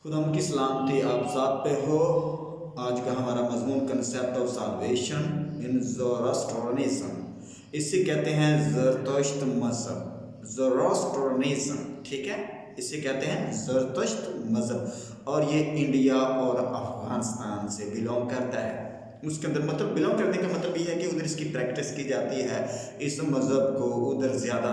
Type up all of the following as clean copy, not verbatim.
खुदा की सलामती आप ज़ात पे हो। आज का हमारा मजमून कंसेप्ट ऑफ साल्वेशन इन ज़ोरास्ट्रियनिज़्म, इसे कहते हैं ज़रतुश्त मज़हब, ज़ोरास्ट्रियनिज़्म, ठीक है। इसे कहते हैं ज़रतुश्त मज़हब और ये इंडिया और अफ़गानिस्तान से बिलोंग करता है। उसके अंदर मतलब बिलोंग करने का मतलब ये है कि उधर इसकी प्रैक्टिस की जाती है, इस मज़हब को उधर ज़्यादा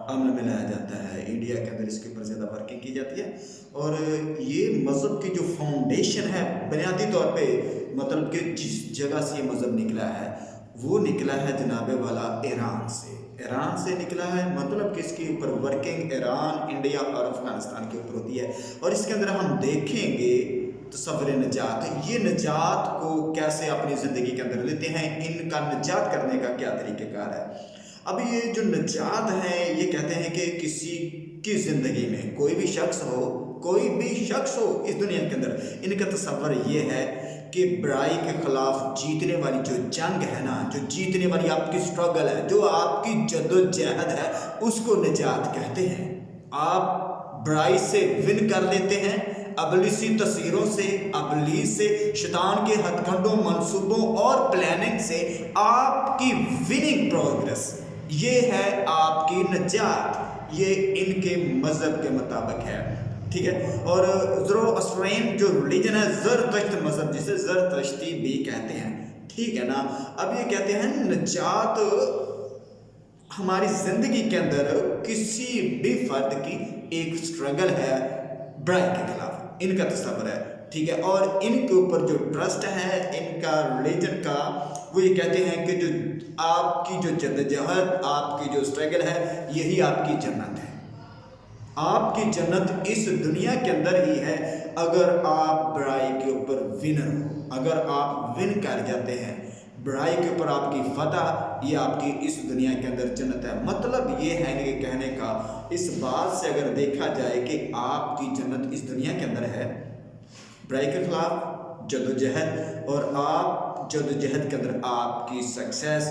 अमल में लाया जाता है, इंडिया के अंदर इसके ऊपर ज़्यादा वर्किंग की जाती है। और ये मज़हब की जो फाउंडेशन है बुनियादी तौर पे, मतलब कि जिस जगह से ये मज़हब निकला है वो निकला है जनाबे वाला ईरान से निकला है। मतलब कि इसके ऊपर वर्किंग ईरान, इंडिया और अफ़गानिस्तान के ऊपर होती है। और इसके अंदर हम देखेंगे तसव्वुर नजात, ये नजात को कैसे अपनी ज़िंदगी के अंदर लेते हैं, इनका नजात करने का क्या तरीक़ेकार है। अब ये जो नजात है, ये कहते हैं कि किसी की ज़िंदगी में कोई भी शख्स हो इस दुनिया के अंदर, इनका तसव्वुर ये है कि बुराई के ख़िलाफ़ जीतने वाली जो जंग है ना, जो जीतने वाली आपकी स्ट्रगल है, जो आपकी जद्दोजहद है, उसको नजात कहते हैं। आप बुराई से विन कर लेते हैं, अबलीसी तस्वीरों से, अबलीस से, शैतान के हथकंडों, मंसूबों और प्लानिंग से आपकी विनिंग प्रोग्रेस, ये है आपकी नजात। ये इनके मज़हब के मुताबिक है, ठीक है। और ज़ोरास्ट्रियन जो रिलीजन है, ज़रतुश्त मज़हब, जिसे ज़रतुश्ती भी कहते हैं, ठीक है ना। अब ये कहते हैं नजात हमारी ज़िंदगी के अंदर किसी भी फर्द की एक स्ट्रगल है बुराई के खिलाफ, इनका तस्वर है, ठीक है। और इनके ऊपर जो ट्रस्ट है इनका रिलीजन का, वो ये कहते हैं कि जो आपकी जो जद्दोजहद, आपकी जो स्ट्रगल है, यही आपकी जन्नत है। आपकी जन्नत इस दुनिया के अंदर ही है अगर आप बुराई के ऊपर विनर हो, अगर आप विन कर जाते हैं बुराई के ऊपर, आपकी फतह, ये आपकी इस दुनिया के अंदर जन्नत है। मतलब ये है इनके कहने का, इस बात से अगर देखा जाए कि आपकी जन्नत इस दुनिया के अंदर है, बुराई के खिलाफ जद्दोजहद, और आप जद्दोजहद के अंदर आपकी सक्सेस,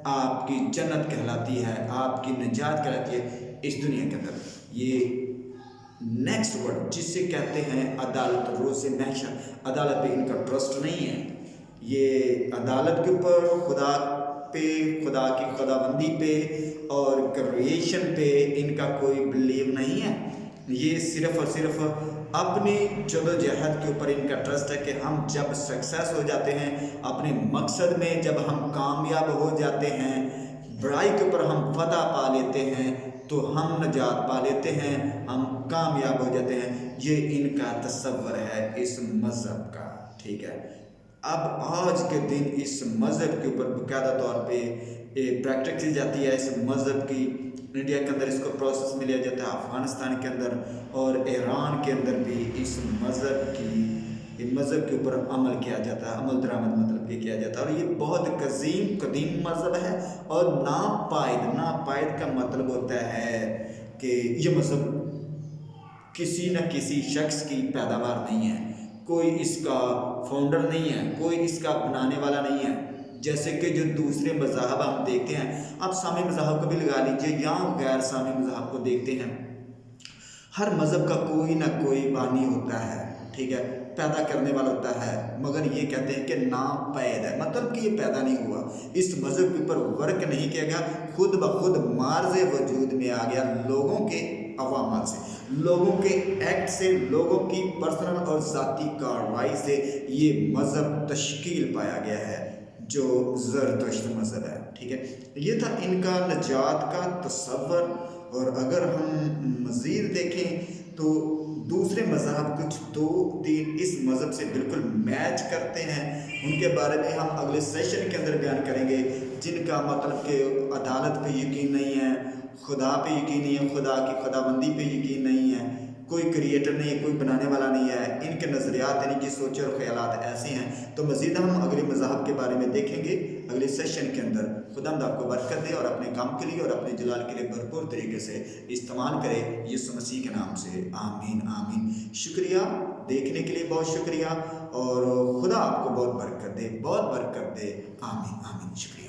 आपकी जन्नत कहलाती है, आपकी निजात कहलाती है इस दुनिया के अंदर। ये नेक्स्ट वर्ड जिसे कहते हैं अदालत, रोज़े महशर, अदालत पे इनका ट्रस्ट नहीं है। ये अदालत के ऊपर, खुदा पे, खुदा की खुदाबंदी पे और क्रिएशन पे इनका कोई बिलीव नहीं है। ये सिर्फ़ और सिर्फ अपनी जद्दोजहद के ऊपर इनका ट्रस्ट है कि हम जब सक्सेस हो जाते हैं अपने मकसद में, जब हम कामयाब हो जाते हैं, बुराई के ऊपर हम फतह पा लेते हैं, तो हम नजात पा लेते हैं, हम कामयाब हो जाते हैं। ये इनका तसव्वुर है इस मज़हब का, ठीक है। अब आज के दिन इस मज़हब के ऊपर बाकायदा तौर पे प्रैक्टिस की जाती है, इस मज़हब की। इंडिया के अंदर इसको प्रोसेस में लिया जाता है, अफ़गानिस्तान के अंदर और ईरान के अंदर भी इस मज़हब के ऊपर अमल किया जाता है, अमल दरामद मतलब कि किया जाता है। और ये बहुत कदीम मज़हब है और नापायद का मतलब होता है कि ये मज़हब किसी न किसी शख्स की पैदावार नहीं है, कोई इसका फाउंडर नहीं है, कोई इसका बनाने वाला नहीं है। जैसे कि जो दूसरे मज़हब हम देखते हैं, आप इस्लामी मज़हब को भी लगा लीजिए या गैर इस्लामी मज़हब को देखते हैं, हर मज़हब का कोई ना कोई बानी होता है, ठीक है, पैदा करने वाला होता है। मगर ये कहते हैं कि नापैद है, मतलब कि ये पैदा नहीं हुआ, इस मज़हब के ऊपर वर्क नहीं किया गया, खुद ब खुद मार्ज़ वजूद में आ गया, लोगों के अवामत से, लोगों के एक्ट से, लोगों की पर्सनल और ज़ाती कार्रवाई से ये मज़हब तश्कील पाया गया है, जो ज़रतुश्त मज़हब है, ठीक है। ये था इनका नजात का तसव्वुर। और अगर हम मज़ीद देखें तो दूसरे मज़हब कुछ 2-3 इस मज़हब से बिल्कुल मैच करते हैं, उनके बारे में हम अगले सेशन के अंदर बयान करेंगे, जिनका मतलब कि अदालत पे यकीन नहीं है, खुदा पे यकीन नहीं है, खुदा की खुदाबंदी पे यकीन नहीं है, कोई क्रिएटर नहीं है, कोई बनाने वाला नहीं है, इनके नज़रियात, इनकी सोच और ख़यालात ऐसे हैं। तो मज़ीद हम अगले मज़हब के बारे में देखेंगे अगले सेशन के अंदर। खुदावंद आपको बरकत दे और अपने काम के लिए और अपने जलाल के लिए भरपूर तरीके से इस्तेमाल करे, यीशु मसीह के नाम से, आमीन आमीन। शुक्रिया, देखने के लिए बहुत शुक्रिया, और खुदा आपको बहुत बरकत दे, बहुत बरकत दे, आमीन आमीन। शुक्रिया।